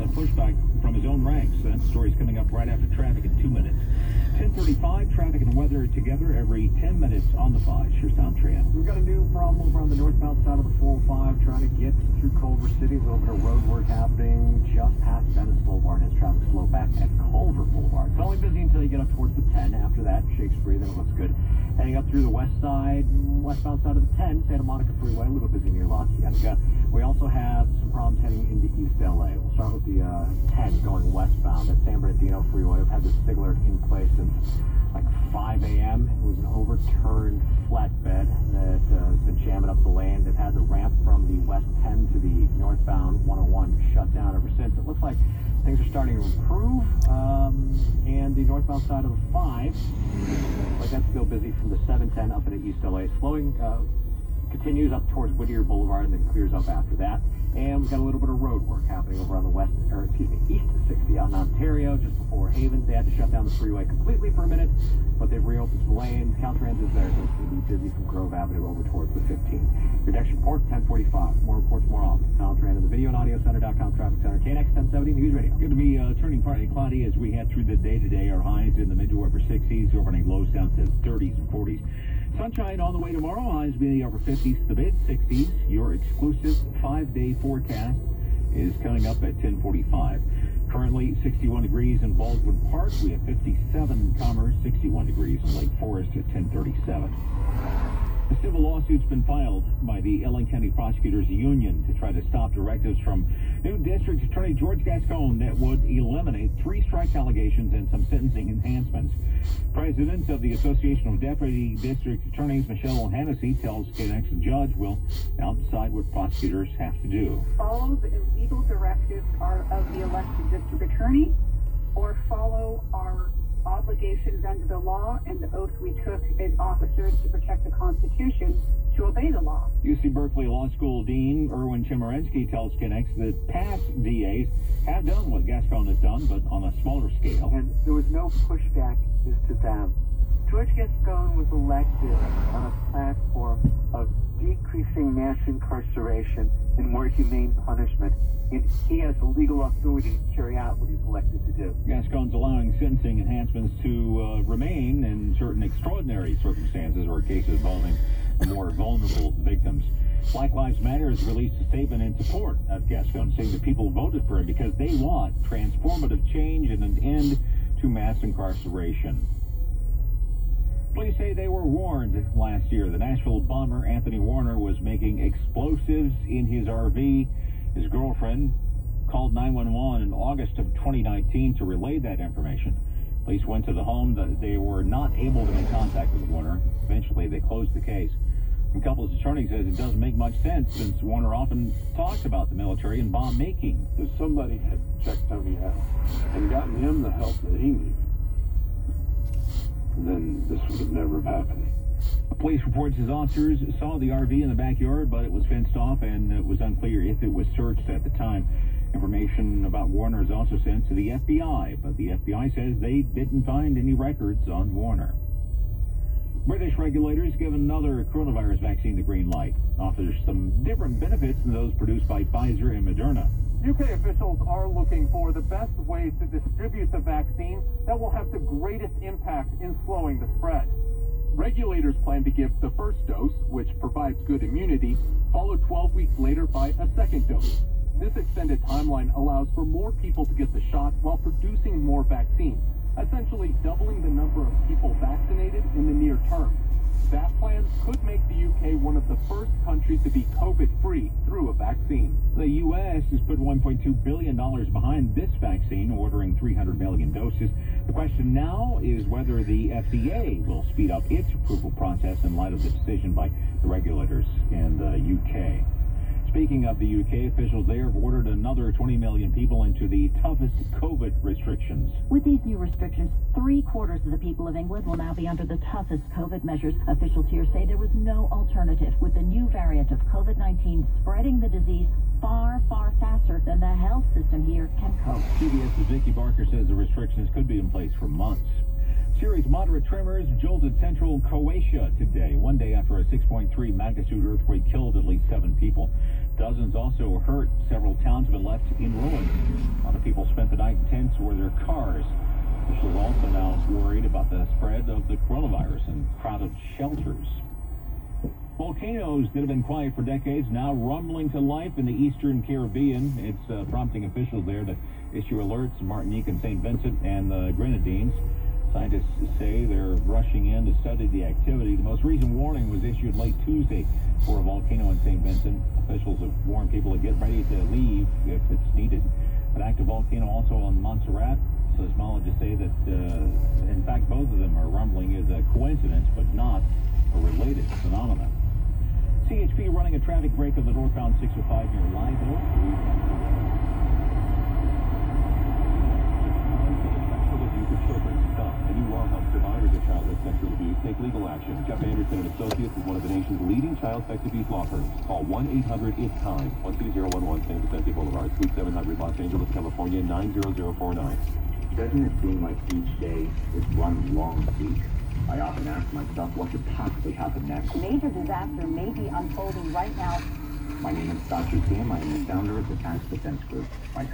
of pushback from his own ranks. That story's coming up right after traffic in 2 minutes. 10:35, traffic and weather together every 10 minutes on the 5. Here's Tom Tran. We've got a new problem over on the northbound side of the 405, trying to get through Culver City. A little bit of road work happening just past Venice Boulevard. Has traffic slow back at Culver Boulevard. It's only busy until you get up towards the 10. After that, shakes free, then it looks good. Heading up through the westbound side of the 10, Santa Monica Freeway, a little busy near La Cienega. We also have some problems heading into East LA. We'll start with the 10 going westbound at San Bernardino Freeway. We've had this signaler in place since like 5 a.m. It was an overturned flatbed that has been jamming up the lane. They've had the ramp from the west 10 to the northbound 101 shut down ever since. It looks like things are starting to improve, and the northbound side of the 5, but that's still busy from the 710 up into East LA. Slowing continues up towards Whittier Boulevard and then clears up after that. And we've got a little bit of road work happening over on the east 60 out in Ontario, just before Haven. They had to shut down the freeway completely for a minute, but they've reopened some lanes. Caltrans is there, so it's going to be busy from Grove Avenue over towards the 15. Your next report, 10:45. More reports more often. Caltrans in the video and audio center.com traffic center. KNX 1070 News Radio. Going to be turning partly cloudy as we head through the day today. Our highs in the mid to upper 60s, overnight lows down to 30s and 40s. Sunshine on the way tomorrow. Highs be in the upper 50s to mid 60s. Your exclusive 5-day forecast is coming up at 10:45. Currently 61 degrees in Baldwin Park. We have 57 in Commerce, 61 degrees in Lake Forest at 10:37. A civil lawsuit's been filed by the Ellen County Prosecutors Union to try to stop directives from new District Attorney George Gascon that would eliminate 3 strike allegations and some sentencing enhancements. President of the Association of Deputy District Attorneys, Michelle Hennessy, tells KNX the judge will now decide what prosecutors have to do. Follow the legal directives of the elected district attorney, or follow our obligations under the law and the oath we took as officers to protect the Constitution to obey the law. UC Berkeley Law School Dean Erwin Chemerinsky tells KNX that past DAs have done what Gascon has done, but on a smaller scale. And there was no pushback as to them. George Gascon was elected on a platform of decreasing mass incarceration and more humane punishment, and he has the legal authority to carry out what he's elected to do. Gascon's allowing sentencing enhancements to remain in certain extraordinary circumstances or cases involving more vulnerable victims. Black Lives Matter has released a statement in support of Gascon, saying that people voted for him because they want transformative change and an end to mass incarceration. Police say they were warned last year. The Nashville bomber Anthony Warner was making explosives in his RV. His girlfriend called 911 in August of 2019 to relay that information. Police went to the home. They were not able to make contact with Warner. Eventually, they closed the case. And couple's attorney says it doesn't make much sense since Warner often talks about the military and bomb making. If somebody had checked Tony out and gotten him the help that he needed, then this would have never happened. Police reports his officers saw the RV in the backyard, but it was fenced off and it was unclear if it was searched at the time. Information about Warner is also sent to the FBI, but the FBI says they didn't find any records on Warner. British regulators give another coronavirus vaccine the green light. Offers some different benefits than those produced by Pfizer and Moderna. UK officials are looking for the best way to distribute the vaccine that will have the greatest impact in slowing the spread. Regulators plan to give the first dose, which provides good immunity, followed 12 weeks later by a second dose. This extended timeline allows for more people to get the shot while producing more vaccine, essentially doubling the number of people vaccinated in the near term. That plan could make the UK one of the first countries to be COVID-free through a vaccine. The U.S. has put $1.2 billion behind this vaccine, ordering 300 million doses. The question now is whether the FDA will speed up its approval process in light of the decision by the regulators in the UK. Speaking of the UK, officials there have ordered another 20 million people into the toughest COVID restrictions. With these new restrictions, 3/4 of the people of England will now be under the toughest COVID measures. Officials here say there was no alternative, with the new variant of COVID-19 spreading the disease far, far faster than the health system here can cope. CBS's Vicky Barker says the restrictions could be in place for months. Series moderate tremors jolted central Croatia today, one day after a 6.3 magnitude earthquake killed at least 7 people. Dozens also hurt. Several towns have been left in ruins. A lot of people tents or their cars. Officials also now worried about the spread of the coronavirus in crowded shelters. Volcanoes that have been quiet for decades now rumbling to life in the eastern Caribbean. It's prompting officials there to issue alerts in Martinique and St. Vincent and the Grenadines. Scientists say they're rushing in to study the activity. The most recent warning was issued late Tuesday for a volcano in St. Vincent. Officials have warned people to get ready to leave if it's needed. An active volcano also on Montserrat. Seismologists say that, in fact, both of them are rumbling is a coincidence, but not a related phenomenon. CHP running a traffic break on the northbound 605 near Live Oak. Help survivors of childhood sexual abuse take legal action. Jeff Anderson and Associates is one of the nation's leading child sex abuse law firms. Call 1-800-ITS-TIME, 12011 San Vicente Boulevard, Suite 700, Los Angeles, California, 90049. Doesn't it seem like each day is one long week? I often ask myself what could possibly happen next. A major disaster may be unfolding right now. My name is Scott Sam. I am the founder of the Tax Defense Group. My